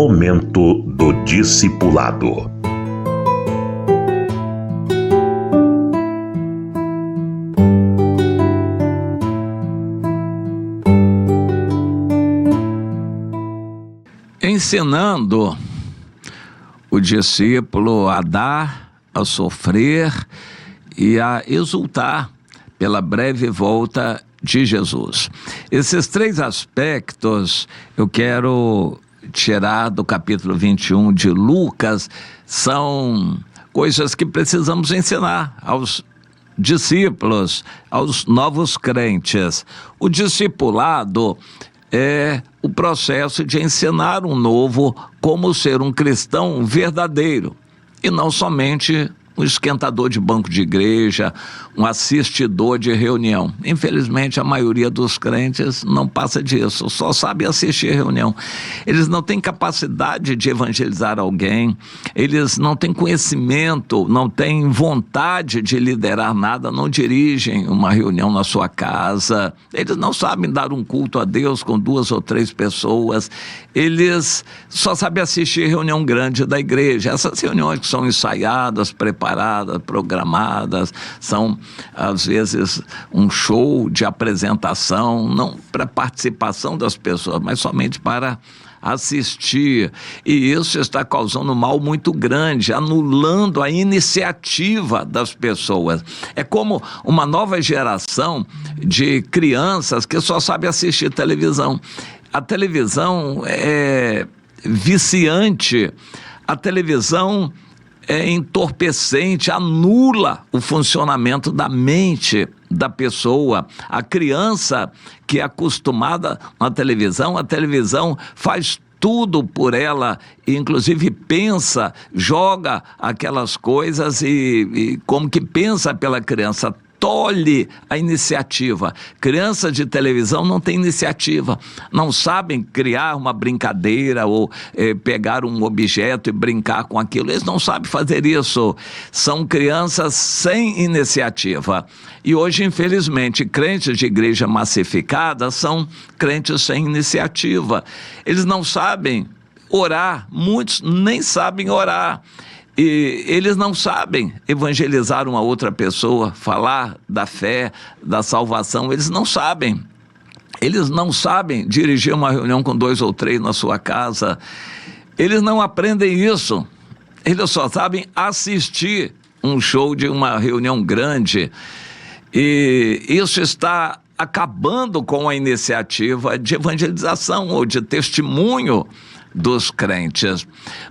Momento do Discipulado. Ensinando o discípulo a dar, a sofrer e a exultar pela breve volta de Jesus. Esses três aspectos eu quero tirar do capítulo 21 de Lucas, são coisas que precisamos ensinar aos discípulos, aos novos crentes. O discipulado é o processo de ensinar um novo como ser um cristão verdadeiro e não somente um esquentador de banco de igreja, um assistidor de reunião. Infelizmente, a maioria dos crentes não passa disso, só sabe assistir a reunião. Eles não têm capacidade de evangelizar alguém, eles não têm conhecimento, não têm vontade de liderar nada, não dirigem uma reunião na sua casa, eles não sabem dar um culto a Deus com 2 ou 3 pessoas, eles só sabem assistir reunião grande da igreja. Essas reuniões que são ensaiadas, preparadas, programadas, são às vezes um show de apresentação, não para participação das pessoas, mas somente para assistir, e isso está causando um mal muito grande, anulando a iniciativa das pessoas. É como uma nova geração de crianças que só sabe assistir televisão. A televisão é viciante, a televisão é entorpecente, anula o funcionamento da mente da pessoa. A criança que é acostumada na televisão, a televisão faz tudo por ela, inclusive pensa, joga aquelas coisas e como que pensa pela criança, tolhe a iniciativa. Crianças de televisão não têm iniciativa, não sabem criar uma brincadeira ou pegar um objeto e brincar com aquilo, eles não sabem fazer isso, são crianças sem iniciativa. E hoje, infelizmente, crentes de igreja massificada são crentes sem iniciativa, eles não sabem orar, muitos nem sabem orar. E eles não sabem evangelizar uma outra pessoa, falar da fé, da salvação, eles não sabem. Eles não sabem dirigir uma reunião com 2 ou 3 na sua casa. Eles não aprendem isso. Eles só sabem assistir um show de uma reunião grande. E isso está acabando com a iniciativa de evangelização ou de testemunho dos crentes.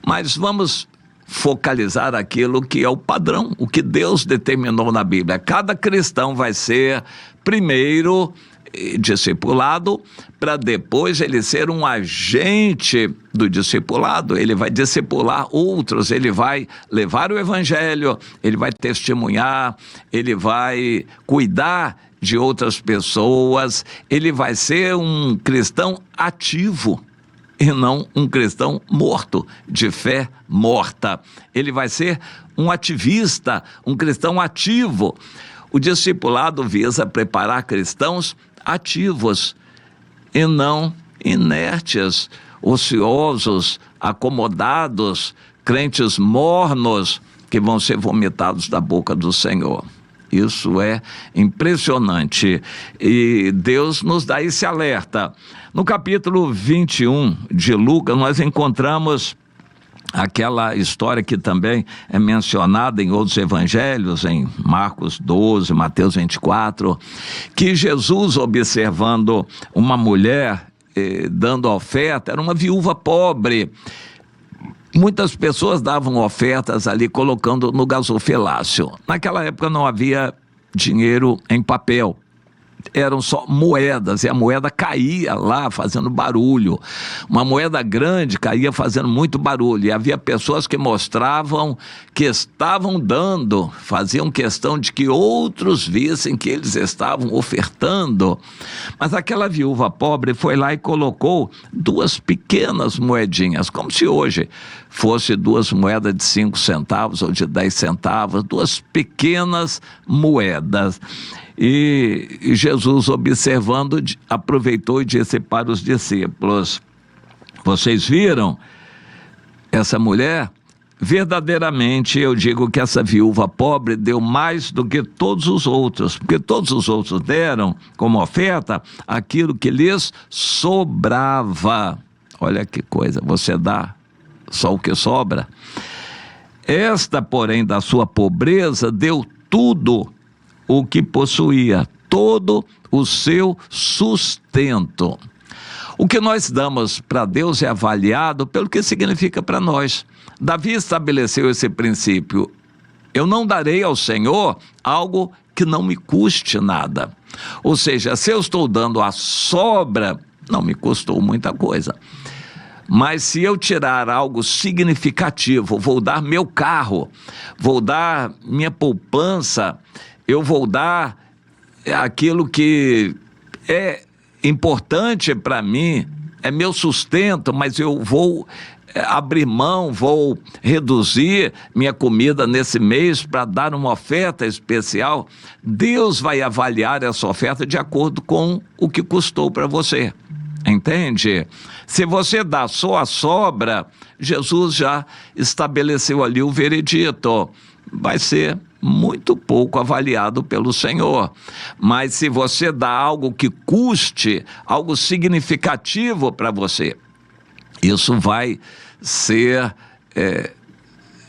Mas vamos focalizar aquilo que é o padrão, o que Deus determinou na Bíblia. Cada cristão vai ser primeiro discipulado, para depois ele ser um agente do discipulado. Ele vai discipular outros, ele vai levar o evangelho, ele vai testemunhar, ele vai cuidar de outras pessoas, ele vai ser um cristão ativo e não um cristão morto, de fé morta. Ele vai ser um ativista, um cristão ativo. O discipulado visa preparar cristãos ativos e não inertes, ociosos, acomodados, crentes mornos que vão ser vomitados da boca do Senhor. Isso é impressionante e Deus nos dá esse alerta. No capítulo 21 de Lucas, nós encontramos aquela história que também é mencionada em outros evangelhos, em Marcos 12, Mateus 24, que Jesus, observando uma mulher dando oferta, era uma viúva pobre. Muitas pessoas davam ofertas ali colocando no gasofilácio. Naquela época não havia dinheiro em papel, eram só moedas, e a moeda caía lá fazendo barulho. Uma moeda grande caía fazendo muito barulho, e havia pessoas que mostravam que estavam dando, faziam questão de que outros vissem que eles estavam ofertando. Mas aquela viúva pobre foi lá e colocou 2 pequenas moedinhas, como se hoje fosse 2 moedas de 5 centavos ou de 10 centavos, 2 pequenas moedas. E Jesus, observando, aproveitou e disse para os discípulos: vocês viram essa mulher, verdadeiramente eu digo que essa viúva pobre deu mais do que todos os outros, porque todos os outros deram como oferta aquilo que lhes sobrava. Olha que coisa, você dá só o que sobra. Esta, porém, da sua pobreza, deu tudo o que possuía, todo o seu sustento. O que nós damos para Deus é avaliado pelo que significa para nós. Davi estabeleceu esse princípio: eu não darei ao Senhor algo que não me custe nada. Ou seja, se eu estou dando a sobra, não me custou muita coisa. Mas se eu tirar algo significativo, vou dar meu carro, vou dar minha poupança, eu vou dar aquilo que é importante para mim, é meu sustento, mas eu vou abrir mão, vou reduzir minha comida nesse mês para dar uma oferta especial. Deus vai avaliar essa oferta de acordo com o que custou para você. Entende? Se você dá só a sobra, Jesus já estabeleceu ali o veredito. Vai ser muito pouco avaliado pelo Senhor. Mas se você dá algo que custe, algo significativo para você, isso vai ser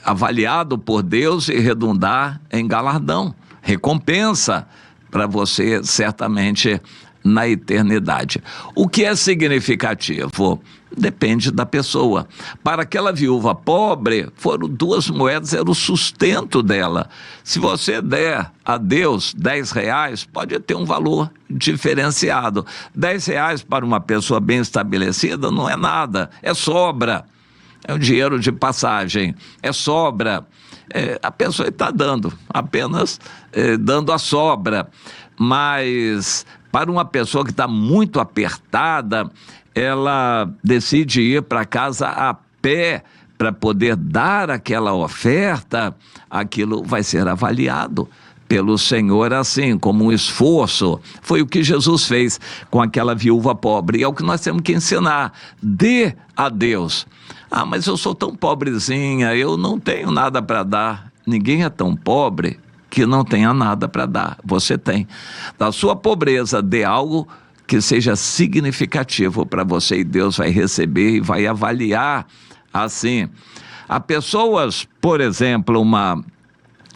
avaliado por Deus e redundar em galardão, recompensa para você certamente na eternidade. O que é significativo? Depende da pessoa. Para aquela viúva pobre, foram 2 moedas, era o sustento dela. Se você der a Deus R$10, pode ter um valor diferenciado. R$10 para uma pessoa bem estabelecida não é nada, é sobra. É um dinheiro de passagem, é sobra. A pessoa está dando, apenas dando a sobra. Mas para uma pessoa que está muito apertada, ela decide ir para casa a pé para poder dar aquela oferta, aquilo vai ser avaliado pelo Senhor assim, como um esforço. Foi o que Jesus fez com aquela viúva pobre, e é o que nós temos que ensinar: dê a Deus. Ah, mas eu sou tão pobrezinha, eu não tenho nada para dar. Ninguém é tão pobre que não tenha nada para dar. Você tem. Da sua pobreza, dê algo que seja significativo para você, e Deus vai receber e vai avaliar assim. Há pessoas, por exemplo, uma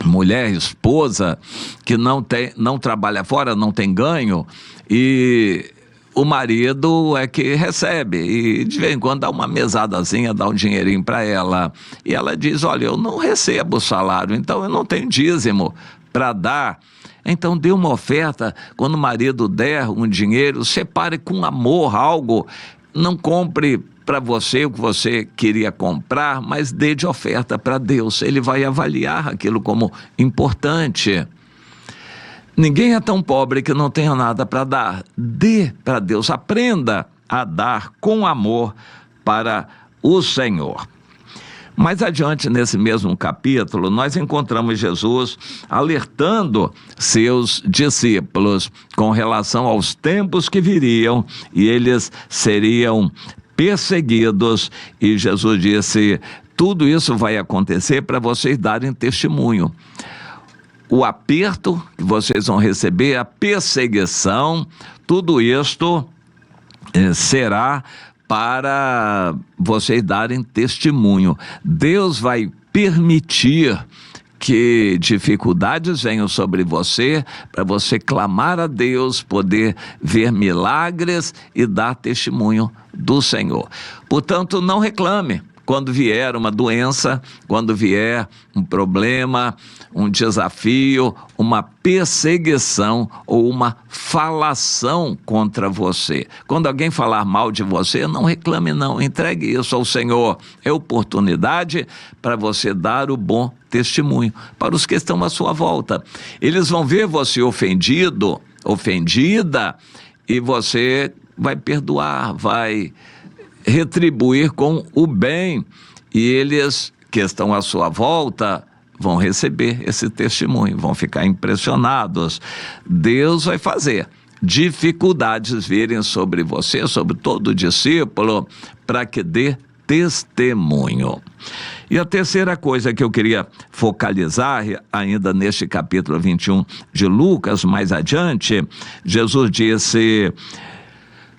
mulher, esposa, que não trabalha fora, não tem ganho, e o marido é que recebe, e de vez em quando dá uma mesadazinha, dá um dinheirinho para ela, e ela diz: olha, eu não recebo salário, então eu não tenho dízimo para dar. Então dê uma oferta. Quando o marido der um dinheiro, separe com amor algo. Não compre para você o que você queria comprar, mas dê de oferta para Deus. Ele vai avaliar aquilo como importante. Ninguém é tão pobre que não tenha nada para dar. Dê para Deus, aprenda a dar com amor para o Senhor. Mais adiante, nesse mesmo capítulo, nós encontramos Jesus alertando seus discípulos com relação aos tempos que viriam, e eles seriam perseguidos, e Jesus disse: tudo isso vai acontecer para vocês darem testemunho. O aperto que vocês vão receber, a perseguição, tudo isto será para vocês darem testemunho. Deus vai permitir que dificuldades venham sobre você, para você clamar a Deus, poder ver milagres e dar testemunho do Senhor. Portanto, não reclame quando vier uma doença, quando vier um problema, um desafio, uma perseguição ou uma falação contra você. Quando alguém falar mal de você, não reclame não, entregue isso ao Senhor. É oportunidade para você dar o bom testemunho para os que estão à sua volta. Eles vão ver você ofendido, ofendida, e você vai perdoar, vai retribuir com o bem, e eles que estão à sua volta vão receber esse testemunho, vão ficar impressionados. Deus vai fazer dificuldades virem sobre você, sobre todo discípulo, para que dê testemunho. E a terceira coisa que eu queria focalizar, ainda neste capítulo 21 de Lucas, mais adiante, Jesus disse: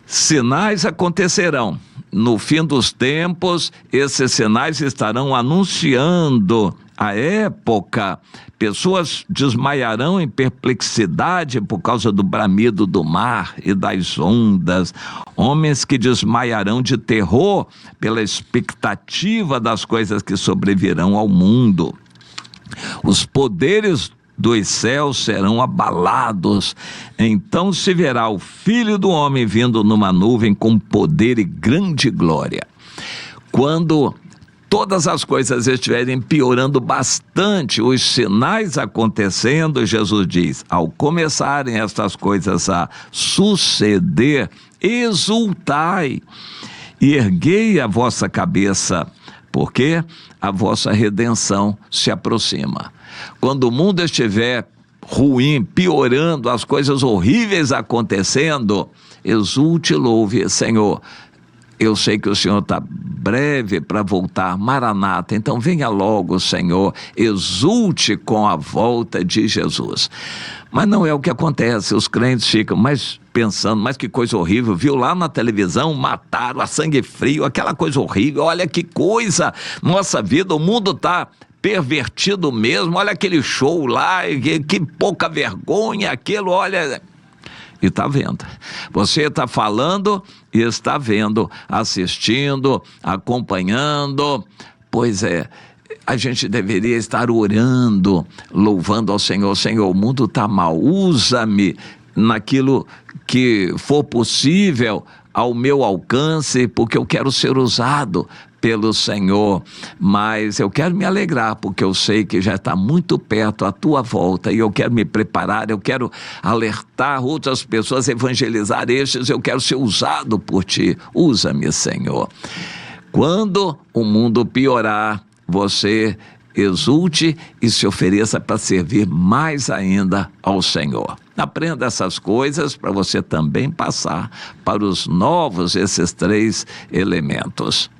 sinais acontecerão. No fim dos tempos, esses sinais estarão anunciando a época. Pessoas desmaiarão em perplexidade por causa do bramido do mar e das ondas. Homens que desmaiarão de terror pela expectativa das coisas que sobrevirão ao mundo. Os poderes dos céus serão abalados. Então se verá o Filho do Homem vindo numa nuvem com poder e grande glória. Quando todas as coisas estiverem piorando bastante, os sinais acontecendo, Jesus diz: ao começarem estas coisas a suceder, exultai e erguei a vossa cabeça, porque a vossa redenção se aproxima. Quando o mundo estiver ruim, piorando, as coisas horríveis acontecendo, exulte e louve: Senhor, eu sei que o Senhor está breve para voltar, Maranata, então venha logo, Senhor, exulte com a volta de Jesus. Mas não é o que acontece, os crentes ficam pensando, mas que coisa horrível, viu lá na televisão, mataram a sangue frio, aquela coisa horrível, olha que coisa, nossa vida, o mundo está pervertido mesmo, olha aquele show lá, que pouca vergonha aquilo, olha. E está vendo. Você está falando e está vendo, assistindo, acompanhando. Pois é, a gente deveria estar orando, louvando ao Senhor. Senhor, o mundo está mal, usa-me naquilo que for possível ao meu alcance, porque eu quero ser usado pelo Senhor, mas eu quero me alegrar, porque eu sei que já está muito perto a tua volta, e eu quero me preparar, eu quero alertar outras pessoas, evangelizar estes, eu quero ser usado por ti, usa-me, Senhor. Quando o mundo piorar, você exulte e se ofereça para servir mais ainda ao Senhor. Aprenda essas coisas para você também passar para os novos, esses 3 elementos.